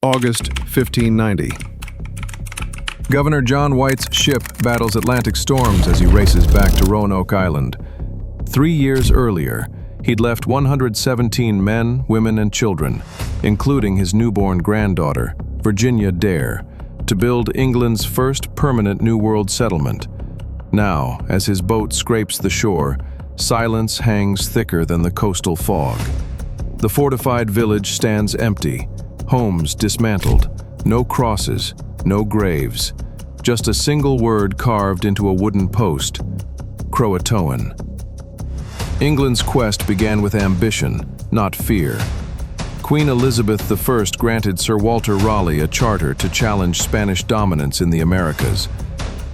August 1590. Governor John White's ship battles Atlantic storms as he races back to Roanoke Island. 3 years earlier, he'd left 117 men, women, and children, including his newborn granddaughter, Virginia Dare, to build England's first permanent New World settlement. Now, as his boat scrapes the shore, silence hangs thicker than the coastal fog. The fortified village stands empty, homes dismantled, no crosses, no graves, just a single word carved into a wooden post: CROATOAN. England's quest began with ambition, not fear. Queen Elizabeth I granted Sir Walter Raleigh a charter to challenge Spanish dominance in the Americas.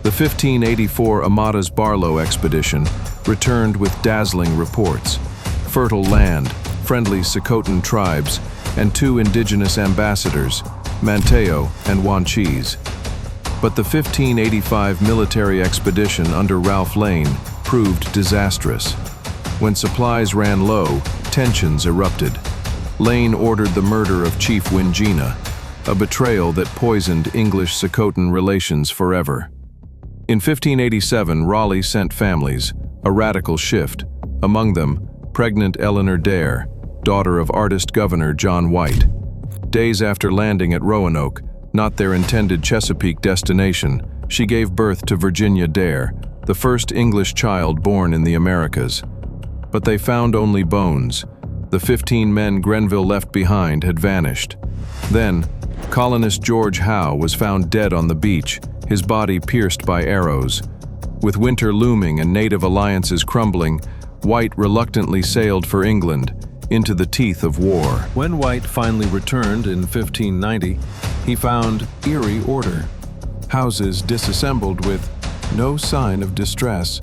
The 1584 Amadas Barlow expedition returned with dazzling reports: fertile land, friendly CROATOAN tribes, and 2 indigenous ambassadors, Manteo and Wanchese. But the 1585 military expedition under Ralph Lane proved disastrous. When supplies ran low, tensions erupted. Lane ordered the murder of Chief Wingina, a betrayal that poisoned English CROATOAN relations forever. In 1587, Raleigh sent families, a radical shift, among them pregnant Eleanor Dare, daughter of artist Governor John White. Days after landing at Roanoke, not their intended Chesapeake destination, she gave birth to Virginia Dare, the first English child born in the Americas. But they found only bones. The 15 men Grenville left behind had vanished. Then, colonist George Howe was found dead on the beach, his body pierced by arrows. With winter looming and native alliances crumbling, White reluctantly sailed for England, into the teeth of war. When White finally returned in 1590, he found eerie order. Houses disassembled with no sign of distress.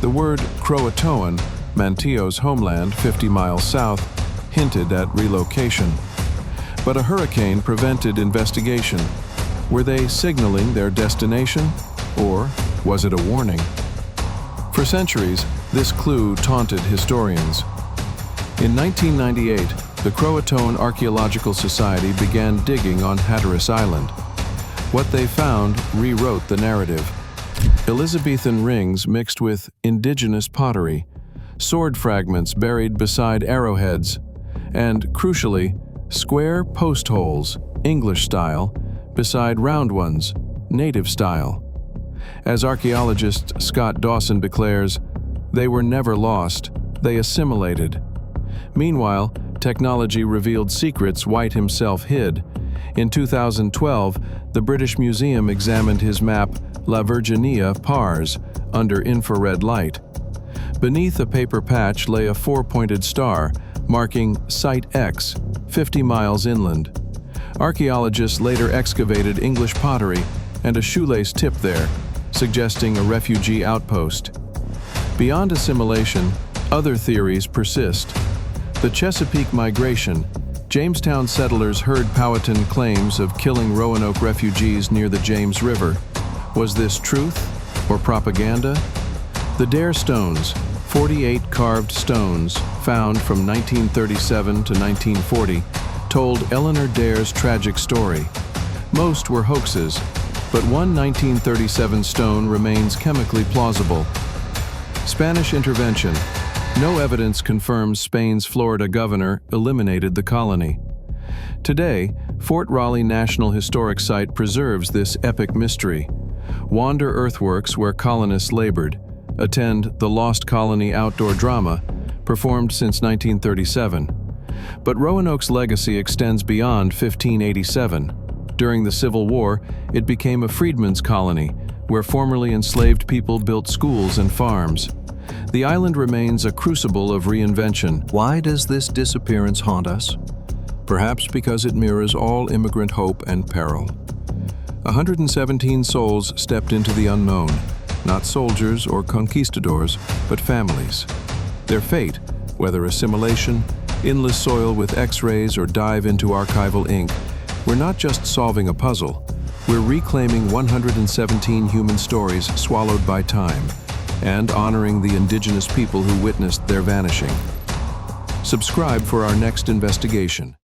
The word CROATOAN, Manteo's homeland 50 miles south, hinted at relocation. But a hurricane prevented investigation. Were they signaling their destination, or was it a warning? For centuries, this clue taunted historians. In 1998, the CROATOAN Archaeological Society began digging on Hatteras Island. What they found rewrote the narrative. Elizabethan rings mixed with indigenous pottery, sword fragments buried beside arrowheads, and, crucially, square post holes, English style, beside round ones, native style. As archaeologist Scott Dawson declares, they were never lost, they assimilated. Meanwhile, technology revealed secrets White himself hid. In 2012, the British Museum examined his map La Virginia Pars under infrared light. Beneath a paper patch lay a 4-pointed star, marking Site X, 50 miles inland. Archaeologists later excavated English pottery and a shoelace tip there, suggesting a refugee outpost. Beyond assimilation, other theories persist. The Chesapeake migration, Jamestown settlers heard Powhatan claims of killing Roanoke refugees near the James River. Was this truth or propaganda? The Dare stones, 48 carved stones found from 1937 to 1940, told Eleanor Dare's tragic story. Most were hoaxes, but one 1937 stone remains chemically plausible. Spanish intervention. No evidence confirms Spain's Florida governor eliminated the colony. Today, Fort Raleigh National Historic Site preserves this epic mystery. Wander earthworks where colonists labored. Attend the Lost Colony outdoor drama, performed since 1937. But Roanoke's legacy extends beyond 1587. During the Civil War, it became a freedmen's colony, where formerly enslaved people built schools and farms. The island remains a crucible of reinvention. Why does this disappearance haunt us? Perhaps because it mirrors all immigrant hope and peril. 117 souls stepped into the unknown, not soldiers or conquistadors, but families. Their fate, whether assimilation, endless soil with X-rays, or dive into archival ink, we're not just solving a puzzle, we're reclaiming 117 human stories swallowed by time, and honoring the indigenous people who witnessed their vanishing. Subscribe for our next investigation.